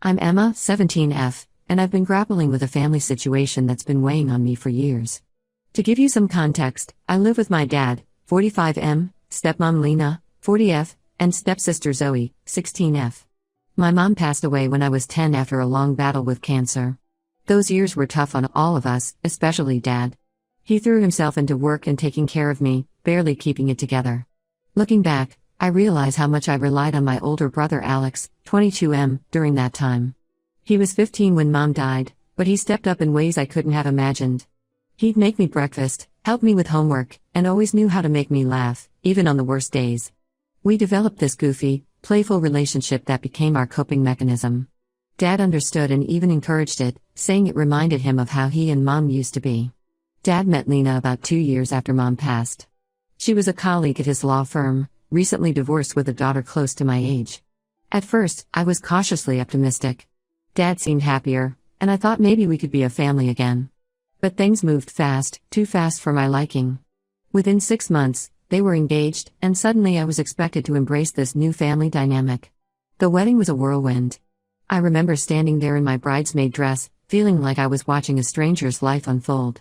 I'm Emma, 17F, and I've been grappling with a family situation that's been weighing on me for years. To give you some context, I live with my dad, 45M, stepmom Lena, 40F, and stepsister Zoe, 16F. My mom passed away when I was 10 after a long battle with cancer. Those years were tough on all of us, especially Dad. He threw himself into work and taking care of me, barely keeping it together. Looking back, I realize how much I relied on my older brother Alex, 22M, during that time. He was 15 when Mom died, but he stepped up in ways I couldn't have imagined. He'd make me breakfast, help me with homework, and always knew how to make me laugh, even on the worst days. We developed this goofy, playful relationship that became our coping mechanism. Dad understood and even encouraged it, saying it reminded him of how he and Mom used to be. Dad met Lena about 2 years after Mom passed. She was a colleague at his law firm, recently divorced with a daughter close to my age. At first, I was cautiously optimistic. Dad seemed happier, and I thought maybe we could be a family again. But things moved fast, too fast for my liking. Within 6 months, they were engaged, and suddenly I was expected to embrace this new family dynamic. The wedding was a whirlwind. I remember standing there in my bridesmaid dress, feeling like I was watching a stranger's life unfold.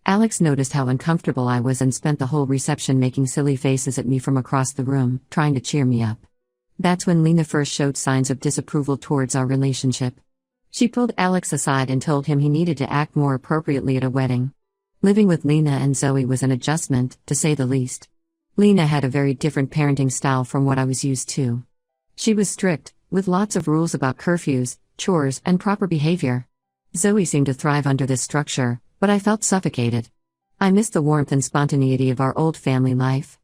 Alex noticed how uncomfortable I was and spent the whole reception making silly faces at me from across the room, trying to cheer me up. That's when Lena first showed signs of disapproval towards our relationship. She pulled Alex aside and told him he needed to act more appropriately at a wedding. Living with Lena and Zoe was an adjustment, to say the least. Lena had a very different parenting style from what I was used to. She was strict, with lots of rules about curfews, chores, and proper behavior. Zoe seemed to thrive under this structure, but I felt suffocated. I missed the warmth and spontaneity of our old family life.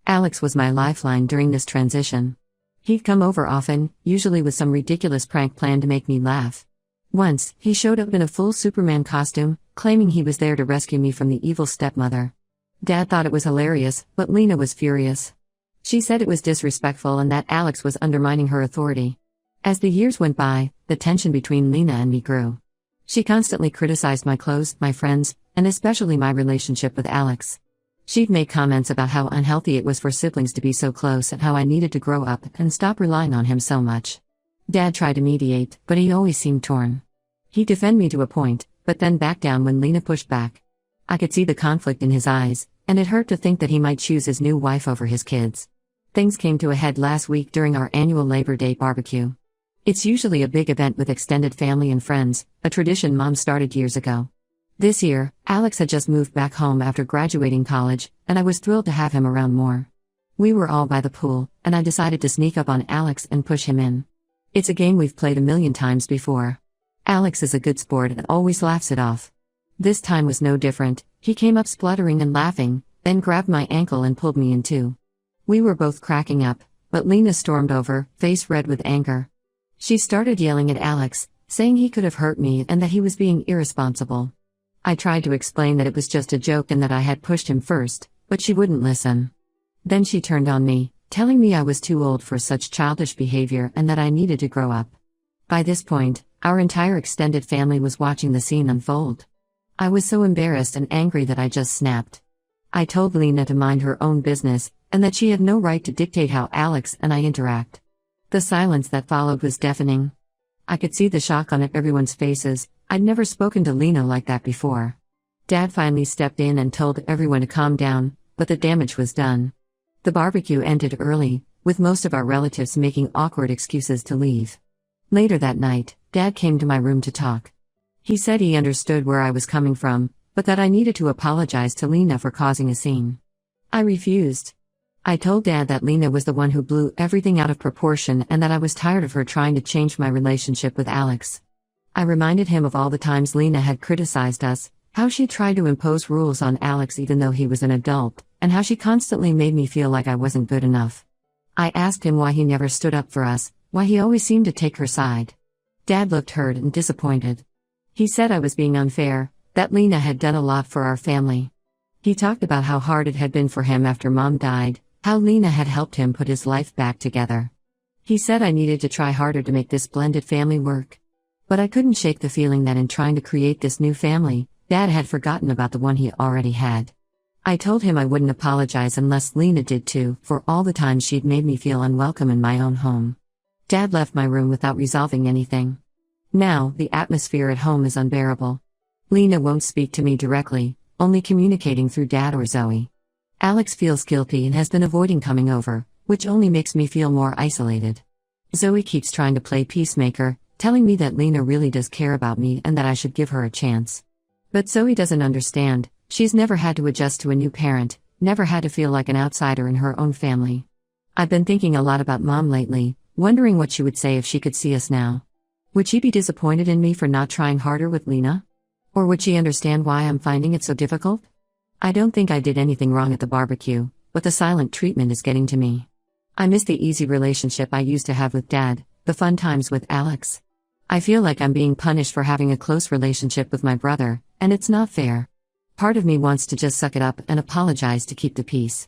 Alex was my lifeline during this transition. He'd come over often, usually with some ridiculous prank planned to make me laugh. Once, he showed up in a full Superman costume, claiming he was there to rescue me from the evil stepmother. Dad thought it was hilarious, but Lena was furious. She said it was disrespectful and that Alex was undermining her authority. As the years went by, the tension between Lena and me grew. She constantly criticized my clothes, my friends, and especially my relationship with Alex. She'd make comments about how unhealthy it was for siblings to be so close and how I needed to grow up and stop relying on him so much. Dad tried to mediate, but he always seemed torn. He'd defend me to a point, but then back down when Lena pushed back. I could see the conflict in his eyes, and it hurt to think that he might choose his new wife over his kids. Things came to a head last week during our annual Labor Day barbecue. It's usually a big event with extended family and friends, a tradition Mom started years ago. This year, Alex had just moved back home after graduating college, and I was thrilled to have him around more. We were all by the pool, and I decided to sneak up on Alex and push him in. It's a game we've played a million times before. Alex is a good sport and always laughs it off. This time was no different. He came up spluttering and laughing, then grabbed my ankle and pulled me in two. We were both cracking up, but Lena stormed over, face red with anger. She started yelling at Alex, saying he could have hurt me and that he was being irresponsible. I tried to explain that it was just a joke and that I had pushed him first, but she wouldn't listen. Then she turned on me, telling me I was too old for such childish behavior and that I needed to grow up. By this point, our entire extended family was watching the scene unfold. I was so embarrassed and angry that I just snapped. I told Lena to mind her own business, and that she had no right to dictate how Alex and I interact. The silence that followed was deafening. I could see the shock on everyone's faces. I'd never spoken to Lena like that before. Dad finally stepped in and told everyone to calm down, but the damage was done. The barbecue ended early, with most of our relatives making awkward excuses to leave. Later that night, Dad came to my room to talk. He said he understood where I was coming from, but that I needed to apologize to Lena for causing a scene. I refused. I told Dad that Lena was the one who blew everything out of proportion and that I was tired of her trying to change my relationship with Alex. I reminded him of all the times Lena had criticized us, how she tried to impose rules on Alex even though he was an adult, and how she constantly made me feel like I wasn't good enough. I asked him why he never stood up for us, why he always seemed to take her side. Dad looked hurt and disappointed. He said I was being unfair, that Lena had done a lot for our family. He talked about how hard it had been for him after Mom died, how Lena had helped him put his life back together. He said I needed to try harder to make this blended family work. But I couldn't shake the feeling that in trying to create this new family, Dad had forgotten about the one he already had. I told him I wouldn't apologize unless Lena did too, for all the times she'd made me feel unwelcome in my own home. Dad left my room without resolving anything. Now, the atmosphere at home is unbearable. Lena won't speak to me directly, only communicating through Dad or Zoe. Alex feels guilty and has been avoiding coming over, which only makes me feel more isolated. Zoe keeps trying to play peacemaker, telling me that Lena really does care about me and that I should give her a chance. But Zoe doesn't understand. She's never had to adjust to a new parent, never had to feel like an outsider in her own family. I've been thinking a lot about Mom lately, wondering what she would say if she could see us now. Would she be disappointed in me for not trying harder with Lena? Or would she understand why I'm finding it so difficult? I don't think I did anything wrong at the barbecue, but the silent treatment is getting to me. I miss the easy relationship I used to have with Dad, the fun times with Alex. I feel like I'm being punished for having a close relationship with my brother, and it's not fair. Part of me wants to just suck it up and apologize to keep the peace.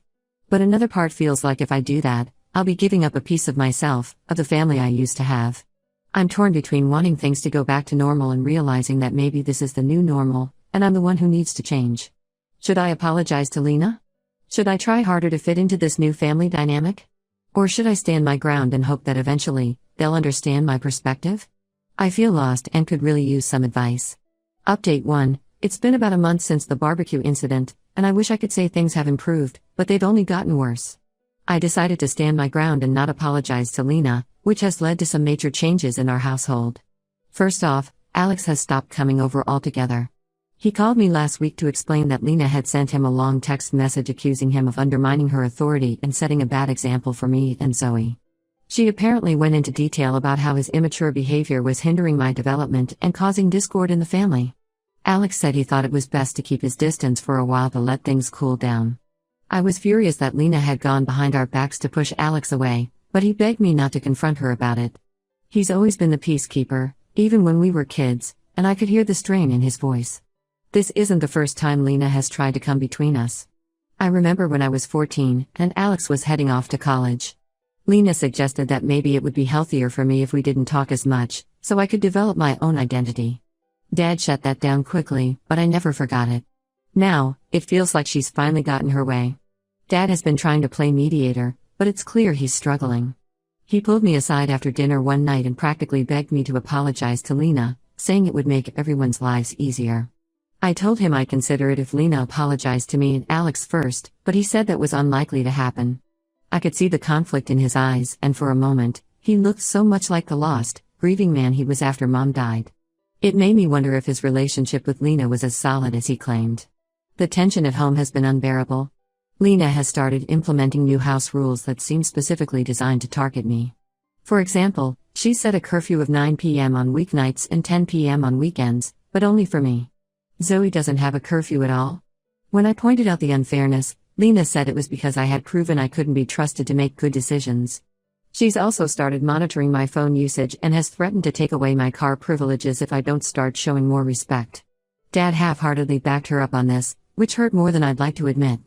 But another part feels like if I do that, I'll be giving up a piece of myself, of the family I used to have. I'm torn between wanting things to go back to normal and realizing that maybe this is the new normal, and I'm the one who needs to change. Should I apologize to Lena? Should I try harder to fit into this new family dynamic? Or should I stand my ground and hope that eventually, they'll understand my perspective? I feel lost and could really use some advice. Update 1. It's been about a month since the barbecue incident, and I wish I could say things have improved, but they've only gotten worse. I decided to stand my ground and not apologize to Lena, which has led to some major changes in our household. First off, Alex has stopped coming over altogether. He called me last week to explain that Lena had sent him a long text message accusing him of undermining her authority and setting a bad example for me and Zoe. She apparently went into detail about how his immature behavior was hindering my development and causing discord in the family. Alex said he thought it was best to keep his distance for a while to let things cool down. I was furious that Lena had gone behind our backs to push Alex away, but he begged me not to confront her about it. He's always been the peacekeeper, even when we were kids, and I could hear the strain in his voice. This isn't the first time Lena has tried to come between us. I remember when I was 14, and Alex was heading off to college. Lena suggested that maybe it would be healthier for me if we didn't talk as much, so I could develop my own identity. Dad shut that down quickly, but I never forgot it. Now, it feels like she's finally gotten her way. Dad has been trying to play mediator, but it's clear he's struggling. He pulled me aside after dinner one night and practically begged me to apologize to Lena, saying it would make everyone's lives easier. I told him I'd consider it if Lena apologized to me and Alex first, but he said that was unlikely to happen. I could see the conflict in his eyes, and for a moment, he looked so much like the lost, grieving man he was after Mom died. It made me wonder if his relationship with Lena was as solid as he claimed. The tension at home has been unbearable. Lena has started implementing new house rules that seem specifically designed to target me. For example, she set a curfew of 9 p.m. on weeknights and 10 p.m. on weekends, but only for me. Zoe doesn't have a curfew at all. When I pointed out the unfairness, Lena said it was because I had proven I couldn't be trusted to make good decisions. She's also started monitoring my phone usage and has threatened to take away my car privileges if I don't start showing more respect. Dad half-heartedly backed her up on this, which hurt more than I'd like to admit.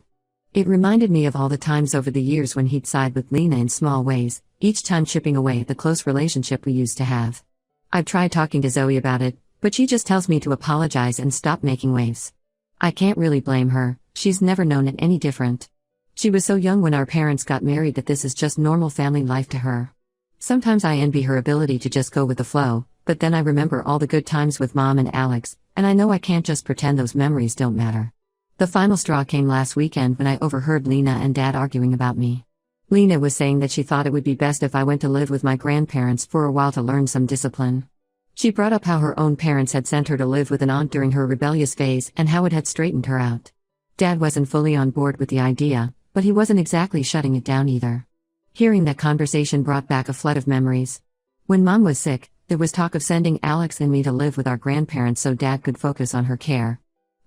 It reminded me of all the times over the years when he'd side with Lena in small ways, each time chipping away at the close relationship we used to have. I've tried talking to Zoe about it, but she just tells me to apologize and stop making waves. I can't really blame her, she's never known it any different. She was so young when our parents got married that this is just normal family life to her. Sometimes I envy her ability to just go with the flow, but then I remember all the good times with Mom and Alex, and I know I can't just pretend those memories don't matter. The final straw came last weekend when I overheard Lena and Dad arguing about me. Lena was saying that she thought it would be best if I went to live with my grandparents for a while to learn some discipline. She brought up how her own parents had sent her to live with an aunt during her rebellious phase and how it had straightened her out. Dad wasn't fully on board with the idea, but he wasn't exactly shutting it down either. Hearing that conversation brought back a flood of memories. When Mom was sick, there was talk of sending Alex and me to live with our grandparents so Dad could focus on her care.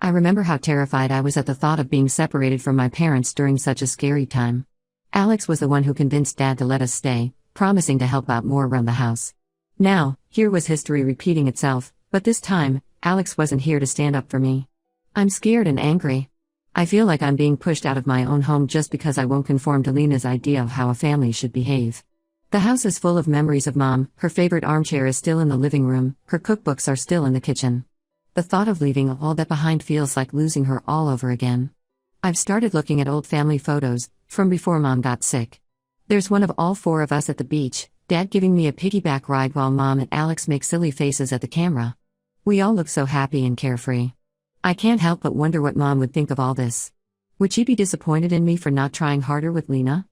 I remember how terrified I was at the thought of being separated from my parents during such a scary time. Alex was the one who convinced Dad to let us stay, promising to help out more around the house. Now, here was history repeating itself, but this time, Alex wasn't here to stand up for me. I'm scared and angry. I feel like I'm being pushed out of my own home just because I won't conform to Lena's idea of how a family should behave. The house is full of memories of Mom, her favorite armchair is still in the living room, her cookbooks are still in the kitchen. The thought of leaving all that behind feels like losing her all over again. I've started looking at old family photos, from before Mom got sick. There's one of all four of us at the beach, Dad giving me a piggyback ride while Mom and Alex make silly faces at the camera. We all look so happy and carefree. I can't help but wonder what Mom would think of all this. Would she be disappointed in me for not trying harder with Lena?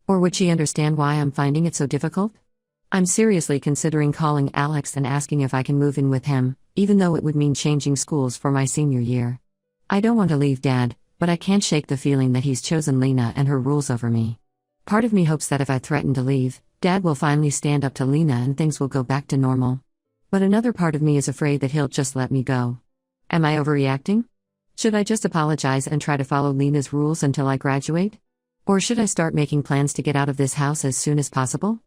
Or would she understand why I'm finding it so difficult? I'm seriously considering calling Alex and asking if I can move in with him, even though it would mean changing schools for my senior year. I don't want to leave Dad, but I can't shake the feeling that he's chosen Lena and her rules over me. Part of me hopes that if I threaten to leave, Dad will finally stand up to Lena and things will go back to normal. But another part of me is afraid that he'll just let me go. Am I overreacting? Should I just apologize and try to follow Lena's rules until I graduate? Or should I start making plans to get out of this house as soon as possible?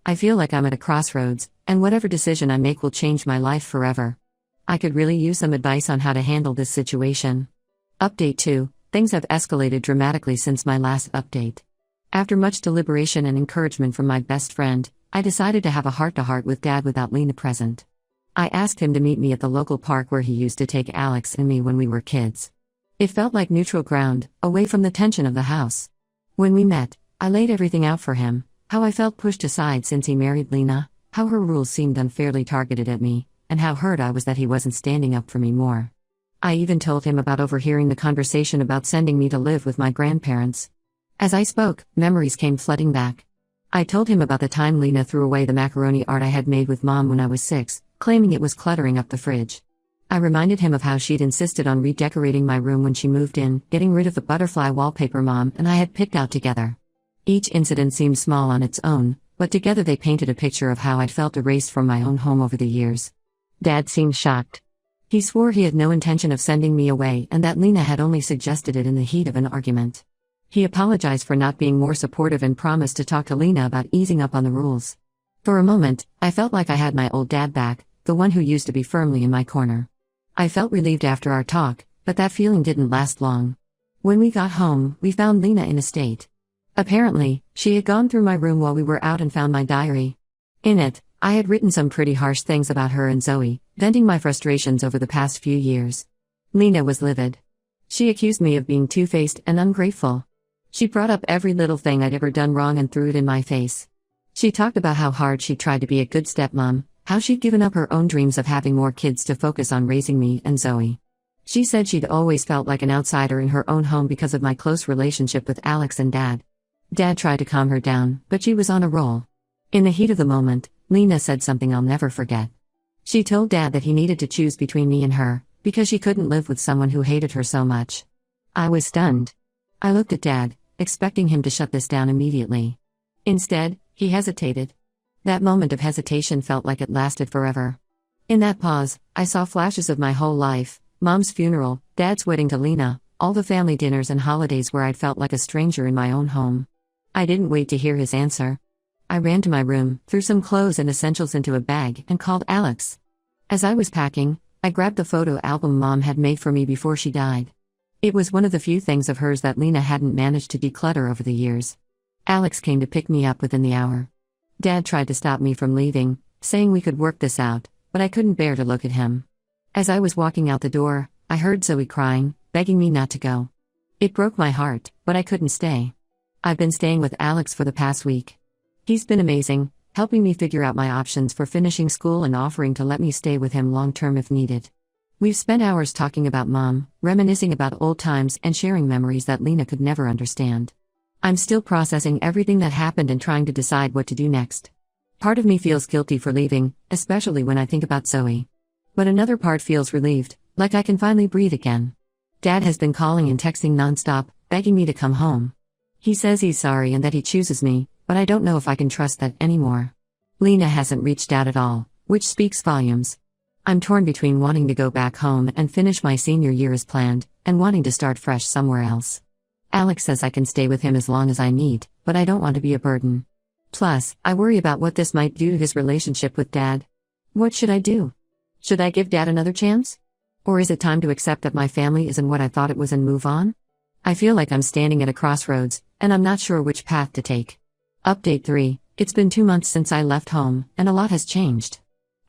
I feel like I'm at a crossroads, and whatever decision I make will change my life forever. I could really use some advice on how to handle this situation. Update 2. Things have escalated dramatically since my last update. After much deliberation and encouragement from my best friend, I decided to have a heart-to-heart with Dad without Lena present. I asked him to meet me at the local park where he used to take Alex and me when we were kids. It felt like neutral ground, away from the tension of the house. When we met, I laid everything out for him. How I felt pushed aside since he married Lena, how her rules seemed unfairly targeted at me, and how hurt I was that he wasn't standing up for me more. I even told him about overhearing the conversation about sending me to live with my grandparents. As I spoke, memories came flooding back. I told him about the time Lena threw away the macaroni art I had made with Mom when I was 6, claiming it was cluttering up the fridge. I reminded him of how she'd insisted on redecorating my room when she moved in, getting rid of the butterfly wallpaper Mom and I had picked out together. Each incident seemed small on its own, but together they painted a picture of how I'd felt erased from my own home over the years. Dad seemed shocked. He swore he had no intention of sending me away and that Lena had only suggested it in the heat of an argument. He apologized for not being more supportive and promised to talk to Lena about easing up on the rules. For a moment, I felt like I had my old dad back, the one who used to be firmly in my corner. I felt relieved after our talk, but that feeling didn't last long. When we got home, we found Lena in a state. Apparently, she had gone through my room while we were out and found my diary. In it, I had written some pretty harsh things about her and Zoe, venting my frustrations over the past few years. Lena was livid. She accused me of being two-faced and ungrateful. She brought up every little thing I'd ever done wrong and threw it in my face. She talked about how hard she tried to be a good stepmom, how she'd given up her own dreams of having more kids to focus on raising me and Zoe. She said she'd always felt like an outsider in her own home because of my close relationship with Alex and Dad. Dad tried to calm her down, but she was on a roll. In the heat of the moment, Lena said something I'll never forget. She told Dad that he needed to choose between me and her, because she couldn't live with someone who hated her so much. I was stunned. I looked at Dad, expecting him to shut this down immediately. Instead, he hesitated. That moment of hesitation felt like it lasted forever. In that pause, I saw flashes of my whole life: Mom's funeral, Dad's wedding to Lena, all the family dinners and holidays where I'd felt like a stranger in my own home. I didn't wait to hear his answer. I ran to my room, threw some clothes and essentials into a bag, and called Alex. As I was packing, I grabbed the photo album Mom had made for me before she died. It was one of the few things of hers that Lena hadn't managed to declutter over the years. Alex came to pick me up within the hour. Dad tried to stop me from leaving, saying we could work this out, but I couldn't bear to look at him. As I was walking out the door, I heard Zoe crying, begging me not to go. It broke my heart, but I couldn't stay. I've been staying with Alex for the past week. He's been amazing, helping me figure out my options for finishing school and offering to let me stay with him long-term if needed. We've spent hours talking about Mom, reminiscing about old times and sharing memories that Lena could never understand. I'm still processing everything that happened and trying to decide what to do next. Part of me feels guilty for leaving, especially when I think about Zoe. But another part feels relieved, like I can finally breathe again. Dad has been calling and texting nonstop, begging me to come home. He says he's sorry and that he chooses me, but I don't know if I can trust that anymore. Lena hasn't reached out at all, which speaks volumes. I'm torn between wanting to go back home and finish my senior year as planned, and wanting to start fresh somewhere else. Alex says I can stay with him as long as I need, but I don't want to be a burden. Plus, I worry about what this might do to his relationship with Dad. What should I do? Should I give Dad another chance? Or is it time to accept that my family isn't what I thought it was and move on? I feel like I'm standing at a crossroads, and I'm not sure which path to take. Update 3. It's been 2 months since I left home, and a lot has changed.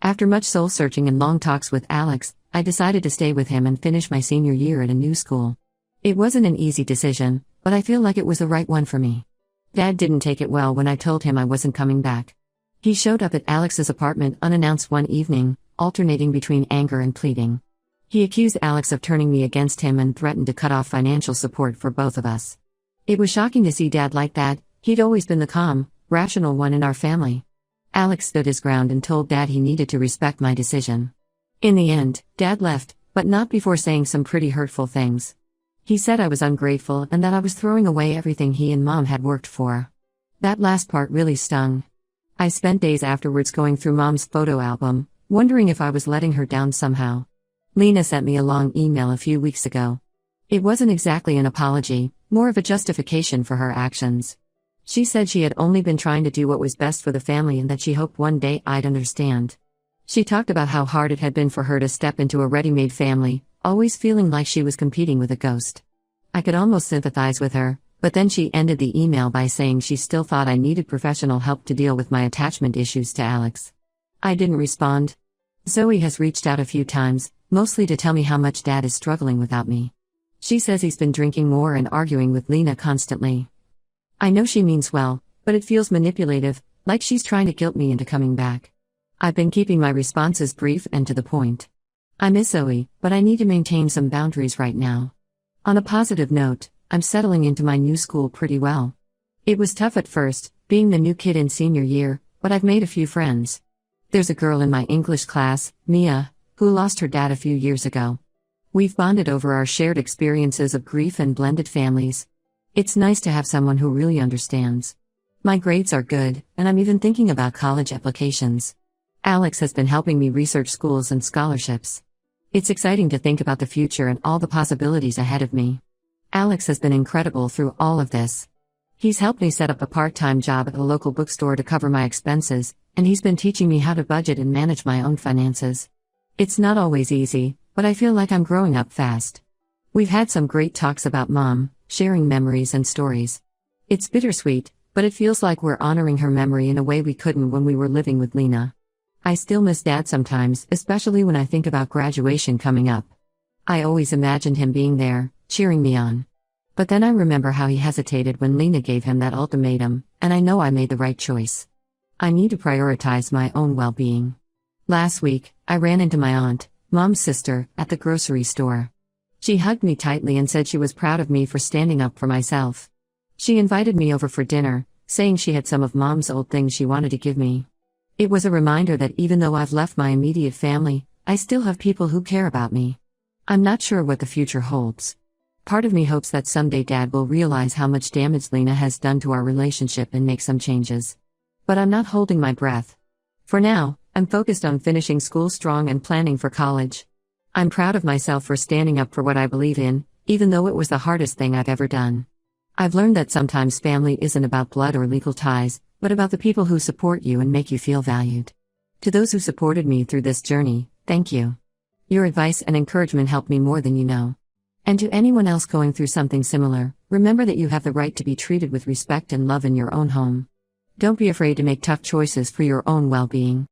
After much soul-searching and long talks with Alex, I decided to stay with him and finish my senior year at a new school. It wasn't an easy decision, but I feel like it was the right one for me. Dad didn't take it well when I told him I wasn't coming back. He showed up at Alex's apartment unannounced one evening, alternating between anger and pleading. He accused Alex of turning me against him and threatened to cut off financial support for both of us. It was shocking to see Dad like that. He'd always been the calm, rational one in our family. Alex stood his ground and told Dad he needed to respect my decision. In the end, Dad left, but not before saying some pretty hurtful things. He said I was ungrateful and that I was throwing away everything he and Mom had worked for. That last part really stung. I spent days afterwards going through Mom's photo album, wondering if I was letting her down somehow. Lena sent me a long email a few weeks ago. It wasn't exactly an apology, more of a justification for her actions. She said she had only been trying to do what was best for the family and that she hoped one day I'd understand. She talked about how hard it had been for her to step into a ready-made family, always feeling like she was competing with a ghost. I could almost sympathize with her, but then she ended the email by saying she still thought I needed professional help to deal with my attachment issues to Alex. I didn't respond. Zoe has reached out a few times, mostly to tell me how much Dad is struggling without me. She says he's been drinking more and arguing with Lena constantly. I know she means well, but it feels manipulative, like she's trying to guilt me into coming back. I've been keeping my responses brief and to the point. I miss Zoe, but I need to maintain some boundaries right now. On a positive note, I'm settling into my new school pretty well. It was tough at first, being the new kid in senior year, but I've made a few friends. There's a girl in my English class, Mia, who lost her dad a few years ago. We've bonded over our shared experiences of grief and blended families. It's nice to have someone who really understands. My grades are good, and I'm even thinking about college applications. Alex has been helping me research schools and scholarships. It's exciting to think about the future and all the possibilities ahead of me. Alex has been incredible through all of this. He's helped me set up a part-time job at a local bookstore to cover my expenses, and he's been teaching me how to budget and manage my own finances. It's not always easy, but I feel like I'm growing up fast. We've had some great talks about Mom, sharing memories and stories. It's bittersweet, but it feels like we're honoring her memory in a way we couldn't when we were living with Lena. I still miss Dad sometimes, especially when I think about graduation coming up. I always imagined him being there, cheering me on. But then I remember how he hesitated when Lena gave him that ultimatum, and I know I made the right choice. I need to prioritize my own well-being. Last week, I ran into my aunt, Mom's sister, at the grocery store. She hugged me tightly and said she was proud of me for standing up for myself. She invited me over for dinner, saying she had some of Mom's old things she wanted to give me. It was a reminder that even though I've left my immediate family, I still have people who care about me. I'm not sure what the future holds. Part of me hopes that someday Dad will realize how much damage Lena has done to our relationship and make some changes. But I'm not holding my breath. For now, I'm focused on finishing school strong and planning for college. I'm proud of myself for standing up for what I believe in, even though it was the hardest thing I've ever done. I've learned that sometimes family isn't about blood or legal ties, but about the people who support you and make you feel valued. To those who supported me through this journey, thank you. Your advice and encouragement helped me more than you know. And to anyone else going through something similar, remember that you have the right to be treated with respect and love in your own home. Don't be afraid to make tough choices for your own well-being.